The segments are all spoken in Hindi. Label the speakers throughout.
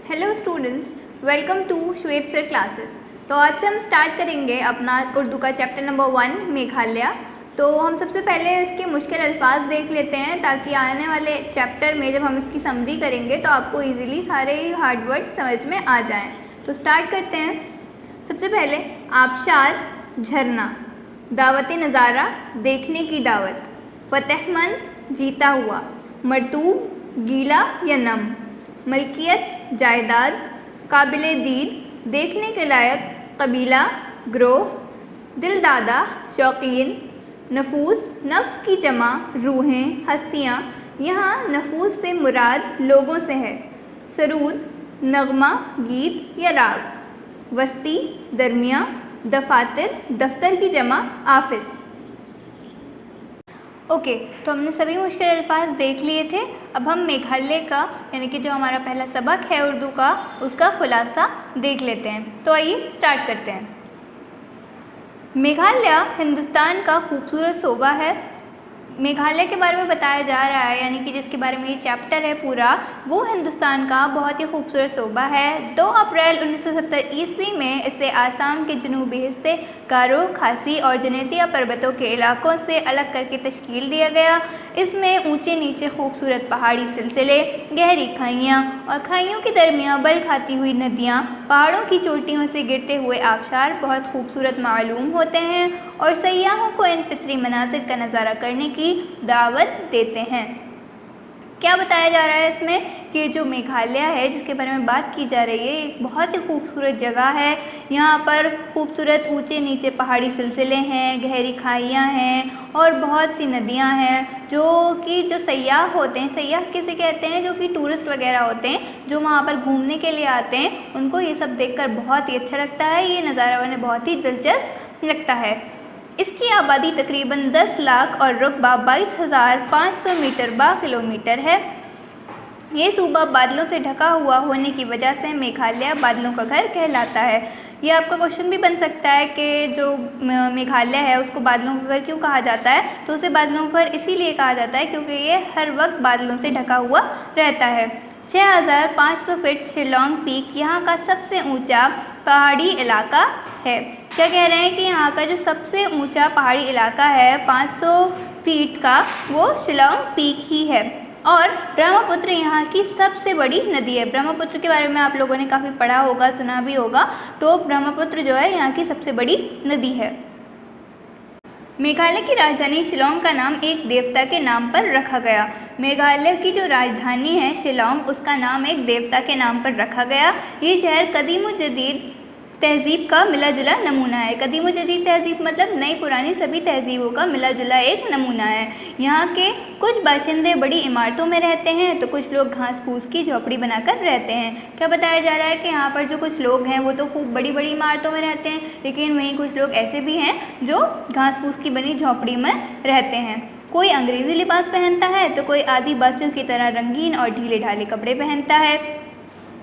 Speaker 1: Hello students, welcome to Shweb sir classes. तो आज से हम स्टार्ट करेंगे अपना उर्दू का चैप्टर नंबर 1 मेघालय। तो हम सबसे पहले इसके मुश्किल अल्फाज देख लेते हैं ताकि आने वाले चैप्टर में जब हम इसकी समरी करेंगे तो आपको इजीली सारे हार्ड वर्ड समझ में आ जाएं। तो स्टार्ट करते हैं। सबसे पहले आबशार, झरना। दावत नज़ारा, देखने की दावत। फतेहमंद, जीता हुआ। मरतूब, गीला या नम। मलकियत, जायदाद। काबिले दीद, देखने के लायक। कबीला, ग्रोह। दिलदादा, शौकीन। नफूस, नफ्स की जमा, रूहें, हस्तियाँ। यहाँ नफूस से मुराद लोगों से है। सरूद, नगमा, गीत या राग। वस्ती, दरमिया। दफातर, दफ्तर की जमा, आफिस। ओके, तो हमने सभी मुश्किल अल्फाज देख लिए थे। अब हम मेघालय का यानी कि जो हमारा पहला सबक है उर्दू का, उसका खुलासा देख लेते हैं। तो आइए स्टार्ट करते हैं। मेघालय हिंदुस्तान का खूबसूरत सूबा है। मेघालय के बारे में बताया जा रहा है, यानी कि जिसके बारे में ये चैप्टर है पूरा, वो हिंदुस्तान का बहुत ही खूबसूरत सूबा है। 2 अप्रैल 1970 ईस्वी में इसे आसाम के जनूबी हिस्से गारो, खासी और जनेतिया पर्वतों के इलाकों से अलग करके तश्कील दिया गया। इसमें ऊंचे नीचे खूबसूरत पहाड़ी सिलसिले, गहरी खाइयाँ और खाइयों के दरमियान बल खाती हुई नदियाँ, पहाड़ों की चोटियों से गिरते हुए आबशार बहुत खूबसूरत मालूम होते हैं और सयाहों को इन फितरी मनाजिर का नज़ारा करने की दावत देते हैं। क्या बताया जा रहा है इसमें कि जो मेघालय है जिसके बारे में बात की जा रही है, एक बहुत ही खूबसूरत जगह है। यहाँ पर खूबसूरत ऊंचे नीचे पहाड़ी सिलसिले हैं, गहरी खाइयाँ हैं और बहुत सी नदियाँ हैं जो सयाह होते हैं। सयाह किसे कहते हैं? जो कि टूरिस्ट वगैरह होते हैं जो वहाँ पर घूमने के लिए आते हैं, उनको ये सब देखकर बहुत ही अच्छा लगता है। ये नज़ारा उन्हें बहुत ही दिलचस्प लगता है। इसकी आबादी तकरीबन 10 लाख और रकबा 22,500 मीटर बा किलोमीटर है। ये सूबा बादलों से ढका हुआ होने की वजह से मेघालय बादलों का घर कहलाता है। ये आपका क्वेश्चन भी बन सकता है कि जो मेघालय है उसको बादलों का घर क्यों कहा जाता है? तो उसे बादलों का घर इसीलिए कहा जाता है क्योंकि ये हर वक्त बादलों से ढका हुआ रहता है। 6,500 फीट शिलोंग पीक यहाँ का सबसे ऊंचा पहाड़ी इलाका है। क्या कह रहे हैं कि यहाँ का जो सबसे ऊंचा पहाड़ी इलाका है 500 फीट का, वो शिलोंग पीक ही है। और ब्रह्मपुत्र यहाँ की सबसे बड़ी नदी है। ब्रह्मपुत्र के बारे में आप लोगों ने काफ़ी पढ़ा होगा, सुना भी होगा। तो ब्रह्मपुत्र जो है यहाँ की सबसे बड़ी नदी है। मेघालय की राजधानी शिलोंग का नाम एक देवता के नाम पर रखा गया। मेघालय की जो राजधानी है शिलोंग, उसका नाम एक देवता के नाम पर रखा गया। ये शहर कदीम व जदीद तहजीब का मिला जुला नमूना है। कदीम व जदीद तहजीब मतलब नई पुरानी सभी तहजीबों का मिला जुला एक नमूना है। यहाँ के कुछ बाशिंदे बड़ी इमारतों में रहते हैं तो कुछ लोग घास फूस की झोपड़ी बनाकर रहते हैं। क्या बताया जा रहा है कि यहाँ पर जो कुछ लोग हैं वो तो खूब बड़ी बड़ी इमारतों में रहते हैं, लेकिन वहीं कुछ लोग ऐसे भी हैं जो घास फूस की बनी झोपड़ी में रहते हैं। कोई अंग्रेज़ी लिबास पहनता है तो कोई आदिवासियों की तरह रंगीन और ढीले ढाले कपड़े पहनता है।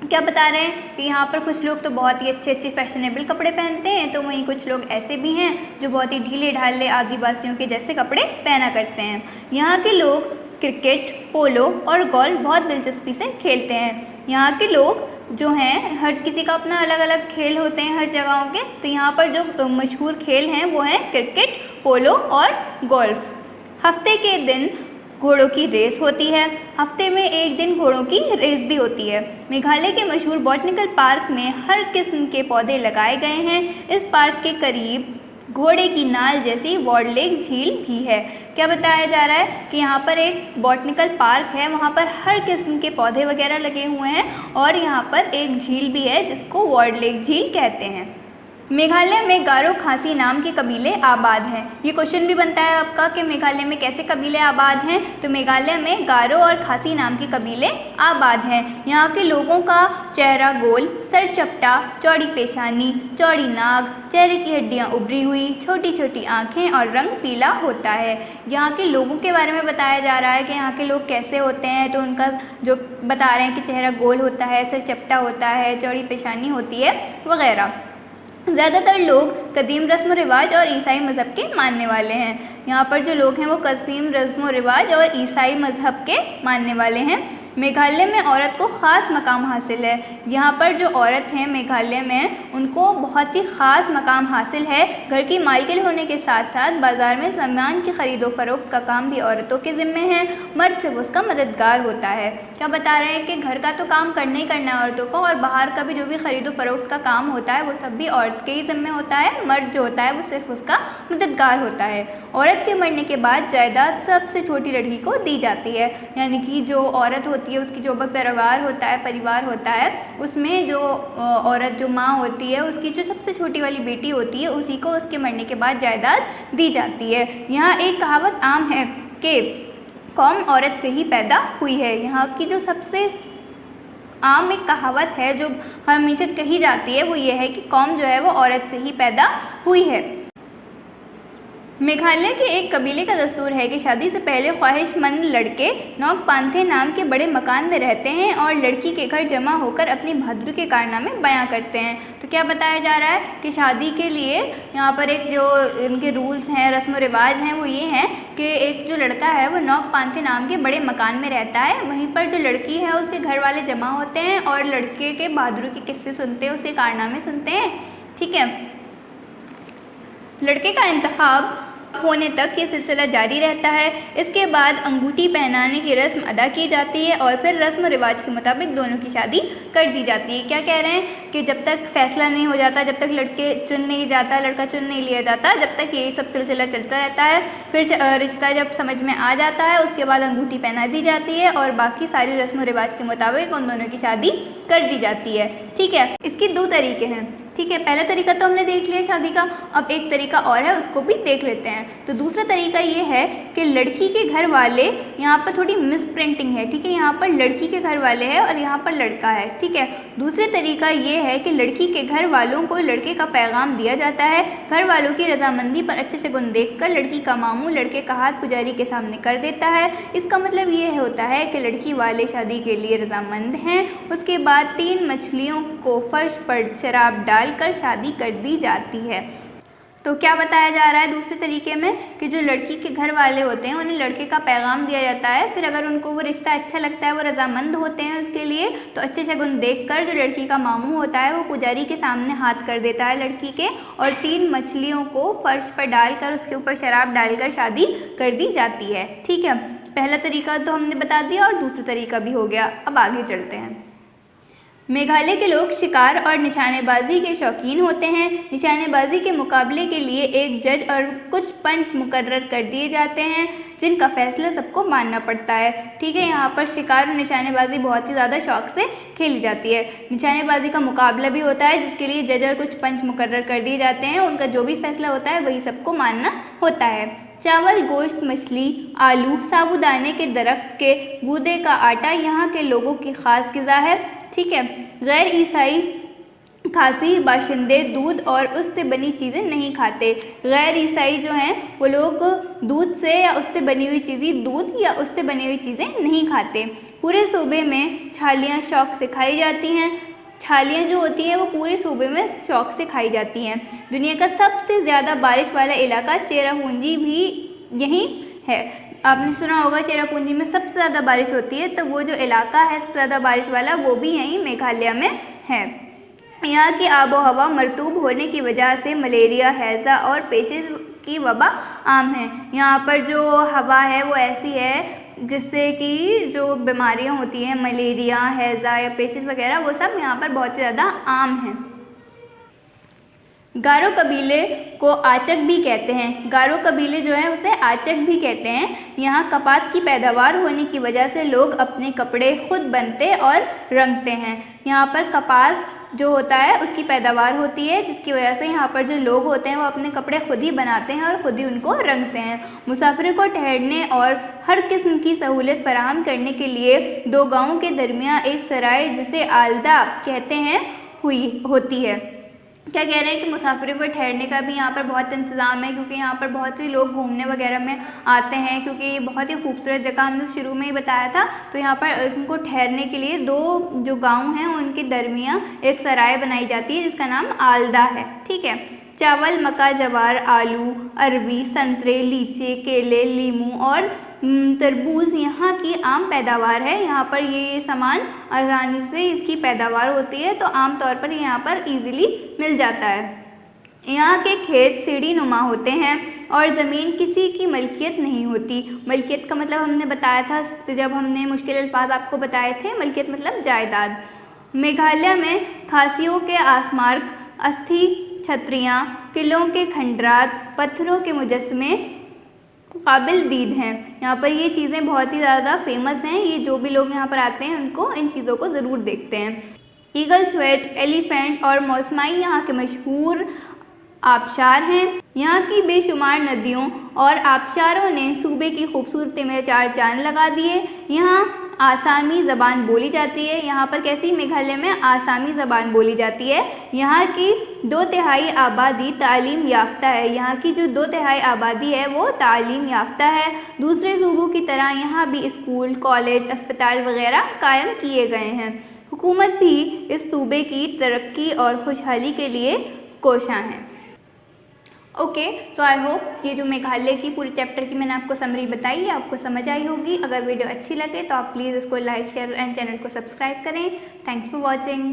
Speaker 1: क्या बता रहे हैं कि यहाँ पर कुछ लोग तो बहुत ही अच्छे फैशनेबल कपड़े पहनते हैं, तो वहीं कुछ लोग ऐसे भी हैं जो बहुत ही ढीले ढाले आदिवासियों के जैसे कपड़े पहना करते हैं। यहाँ के लोग क्रिकेट, पोलो और गोल्फ बहुत दिलचस्पी से खेलते हैं। यहाँ के लोग जो हैं, हर किसी का अपना अलग अलग खेल होते हैं हर जगहों के। तो यहाँ पर जो मशहूर खेल हैं वो हैं क्रिकेट, पोलो और गोल्फ। हफ्ते के दिन घोड़ों की रेस होती है। हफ्ते में एक दिन घोड़ों की रेस भी होती है। मेघालय के मशहूर बॉटनिकल पार्क में हर किस्म के पौधे लगाए गए हैं। इस पार्क के करीब घोड़े की नाल जैसी वॉडलेक झील भी है। क्या बताया जा रहा है कि यहाँ पर एक बॉटनिकल पार्क है, वहाँ पर हर किस्म के पौधे वगैरह लगे हुए हैं और यहाँ पर एक झील भी है जिसको वॉडलेक झील कहते हैं। मेघालय में गारो खासी नाम के कबीले आबाद हैं। ये क्वेश्चन भी बनता है आपका कि मेघालय में कैसे कबीले आबाद हैं? तो मेघालय में गारो और खासी नाम के कबीले आबाद हैं। यहाँ के लोगों का चेहरा गोल, सर चपटा, चौड़ी पेशानी, चौड़ी नाक, चेहरे की हड्डियाँ उभरी हुई, छोटी छोटी आँखें और रंग पीला होता है। यहाँ के लोगों के बारे में बताया जा रहा है कि यहाँ के लोग कैसे होते हैं। तो उनका जो बता रहे हैं कि चेहरा गोल होता है, सर चपटा होता है, चौड़ी पेशानी होती है वगैरह। ज़्यादातर लोग कदीम रस्म व रिवाज और ईसाई मज़हब के मानने वाले हैं। यहाँ पर जो लोग हैं वो कदीम रस्म व रिवाज और ईसाई मज़हब के मानने वाले हैं। मेघालय में औरत को ख़ास मकाम हासिल है। यहाँ पर जो औरत हैं मेघालय में, उनको बहुत ही ख़ास मकाम हासिल है। घर की मालकिन होने के साथ साथ बाज़ार में सामान की ख़रीदो फरोख्त का काम भी औरतों के ज़िम्मे है। मर्द सिर्फ उसका मददगार होता है। क्या बता रहे हैं कि घर का तो काम करना ही करना है औरतों को, और बाहर का भी जो भी ख़रीदो फरोख्त का काम होता है वो सब भी औरत के ही ज़िम्मे होता है। मर्द जो होता है वो सिर्फ उसका मददगार होता है। औरत के मरने के बाद जायदाद सबसे छोटी लड़की को दी जाती है, यानी कि जो औरत होती है उसकी जो परिवार होता है उसमें जो औरत जो माँ होती है उसकी जो सबसे छोटी वाली बेटी होती है उसी को उसके मरने के बाद जायदाद दी जाती है। यहाँ एक कहावत आम है कि कौम औरत से ही पैदा हुई है। यहाँ की जो सबसे आम एक कहावत है जो हमेशा कही जाती है वो ये है कि कौम जो है वो औरत से ही पैदा हुई है। मेघालय के एक कबीले का दस्तूर है कि शादी से पहले ख्वाहिशमंद लड़के नोकपांथे नाम के बड़े मकान में रहते हैं और लड़की के घर जमा होकर अपनी बहादुरी के कारनामे बयां करते हैं। तो क्या बताया जा रहा है कि शादी के लिए यहाँ पर एक जो इनके रूल्स हैं, रस्म व रिवाज हैं, वो ये हैं कि एक जो लड़का है वो नोकपांथे नाम के बड़े मकान में रहता है। वहीं पर जो लड़की है उसके घर वाले जमा होते हैं और लड़के के बहादुरी के किस्से सुनते हैं, उसके कारनामे सुनते हैं। ठीक है, लड़के का इंतखाब होने तक ये सिलसिला जारी रहता है। इसके बाद अंगूठी पहनाने की रस्म अदा की जाती है और फिर रस्म रिवाज के मुताबिक दोनों की शादी कर दी जाती है। क्या कह रहे हैं कि जब तक फैसला नहीं हो जाता, जब तक लड़का चुन नहीं लिया जाता, जब तक यही सब सिलसिला चलता रहता है। फिर रिश्ता जब समझ में आ जाता है उसके बाद अंगूठी पहना दी जाती है और बाकी सारी रस्म रिवाज के मुताबिक उन दोनों की शादी कर दी जाती है। ठीक है, इसके दो तरीके हैं। ठीक है, पहला तरीका तो हमने देख लिया शादी का, अब एक तरीका और है उसको भी देख लेते हैं। तो दूसरा तरीका ये है कि लड़की के घर वाले, यहाँ पर थोड़ी मिस प्रिंटिंग है। ठीक है, यहाँ पर लड़की के घर वाले है और यहाँ पर लड़का है। ठीक है, दूसरा तरीका ये है कि लड़की के घर वालों को लड़के का पैगाम दिया जाता है। घर वालों की रजामंदी पर अच्छे से गुण देखकर लड़की का मामू लड़के का हाथ पुजारी के सामने कर देता है। इसका मतलब ये होता है कि लड़की वाले शादी के लिए रजामंद हैं। उसके बाद 3 मछलियों को फर्श पर शराब डालकर शादी कर दी जाती है। तो क्या बताया जा रहा है दूसरे तरीके में कि जो लड़की के घर वाले होते हैं उन्हें लड़के का पैगाम दिया जाता है। फिर अगर उनको वो रिश्ता अच्छा लगता है, वो रजामंद होते हैं उसके लिए, तो अच्छे शगुन देखकर जो लड़की का मामू होता है वो पुजारी के सामने हाथ कर देता है लड़की के, और 3 मछलियों को फर्श पर डालकर उसके ऊपर शराब डालकर शादी कर दी जाती है। ठीक है, पहला तरीका तो हमने बता दिया और दूसरा तरीका भी हो गया। अब आगे चलते हैं। मेघालय के लोग शिकार और निशानेबाजी के शौकीन होते हैं। निशानेबाजी के मुकाबले के लिए एक जज और कुछ पंच मुकर्रर कर दिए जाते हैं जिनका फैसला सबको मानना पड़ता है। ठीक है, यहाँ पर शिकार और निशानेबाजी बहुत ही ज़्यादा शौक से खेली जाती है। निशानेबाजी का मुकाबला भी होता है जिसके लिए जज और कुछ पंच मुकर्रर कर दिए जाते हैं। उनका जो भी फैसला होता है वही सबको मानना होता है। चावल, गोश्त, मछली, आलू, साबूदाने के दरख्त के गूदे का आटा यहाँ के लोगों की ख़ास ग़िज़ा है। ठीक है, गैर ईसाई खासी बाशिंदे दूध और उससे बनी चीज़ें नहीं खाते। गैर ईसाई जो हैं वो लोग दूध से या उससे बनी हुई चीज़ें, दूध या उससे बनी हुई चीज़ें नहीं खाते। पूरे सूबे में छालियाँ शौक से खाई जाती हैं। छालियाँ जो होती हैं वो पूरे सूबे में शौक से खाई जाती हैं। दुनिया का सबसे ज़्यादा बारिश वाला इलाका चेरापूंजी भी यहीं है। आपने सुना होगा चेरापूंजी में सबसे ज़्यादा बारिश होती है, तो वो जो इलाका है सबसे ज़्यादा बारिश वाला वो भी यहीं मेघालय में है। यहाँ की आबो हवा मरतूब होने की वजह से मलेरिया, हैज़ा और पेशिश की वबा आम है। यहाँ पर जो हवा है वो ऐसी है जिससे कि जो बीमारियाँ होती हैं, मलेरिया, हैज़ा या पेशिश वगैरह, वो सब यहाँ पर बहुत ज़्यादा आम हैं। गारो कबीले को आचक भी कहते हैं। गारो कबीले जो है उसे आचक भी कहते हैं। यहाँ कपास की पैदावार होने की वजह से लोग अपने कपड़े खुद बनते और रंगते हैं। यहाँ पर कपास जो होता है उसकी पैदावार होती है जिसकी वजह से यहाँ पर जो लोग होते हैं वो अपने कपड़े खुद ही बनाते हैं और ख़ुद ही उनको रंगते हैं। मुसाफिरों को ठहरने और हर किस्म की सहूलत फराहम करने के लिए 2 गाँवों के दरमियान एक सराय जिसे आलदा कहते हैं होती है। क्या कह रहे हैं कि मुसाफिरों को ठहरने का भी यहाँ पर बहुत इंतज़ाम है, क्योंकि यहाँ पर बहुत से लोग घूमने वगैरह में आते हैं, क्योंकि ये बहुत ही खूबसूरत जगह हमने शुरू में ही बताया था। तो यहाँ पर उनको ठहरने के लिए 2 जो गांव हैं उनके दरमियान एक सराय बनाई जाती है जिसका नाम आलदा है। ठीक है, चावल, मक्का, जवार, आलू, अरबी, संतरे, लीची, केले, लीमू और तरबूज यहाँ की आम पैदावार है। यहाँ पर ये सामान आसानी से इसकी पैदावार होती है, तो आम तौर पर यहाँ पर इजीली मिल जाता है। यहाँ के खेत सीढ़ी नुमा होते हैं और ज़मीन किसी की मलकियत नहीं होती। मलकियत का मतलब हमने बताया था जब हमने मुश्किल अल्फाज आपको बताए थे। मलकियत मतलब जायदाद। मेघालय में खासियों के आसमार्क, अस्थि छतरियाँ, किलों के खंडरात, पत्थरों के मुजस्समे काबिल दीद हैं। यहाँ पर ये चीज़ें बहुत ही ज़्यादा फेमस हैं। ये जो भी लोग यहाँ पर आते हैं उनको इन चीज़ों को ज़रूर देखते हैं। ईगल स्वेट, एलिफेंट और मौसमाई यहाँ के मशहूर आबशार हैं। यहाँ की बेशुमार नदियों और आबशारों ने सूबे की खूबसूरती में चार चांद लगा दिए। यहाँ आसामी ज़बान बोली जाती है। यहाँ पर कैसी, मेघालय में आसामी ज़बान बोली जाती है। यहाँ की 2/3 आबादी तालीम याफ्ता है। यहाँ की जो 2/3 आबादी है वो तालीम याफ्ता है। दूसरे सूबों की तरह यहाँ भी स्कूल, कॉलेज, अस्पताल वगैरह कायम किए गए हैं। हुकूमत भी इस सूबे की तरक्की और खुशहाली के लिए कोशां है। ओके, तो आई होप ये जो मेघालय की पूरी चैप्टर की मैंने आपको समरी बताई है आपको समझ आई होगी। अगर वीडियो अच्छी लगे तो आप प्लीज़ इसको लाइक, शेयर एंड चैनल को सब्सक्राइब करें। Thanks for watching.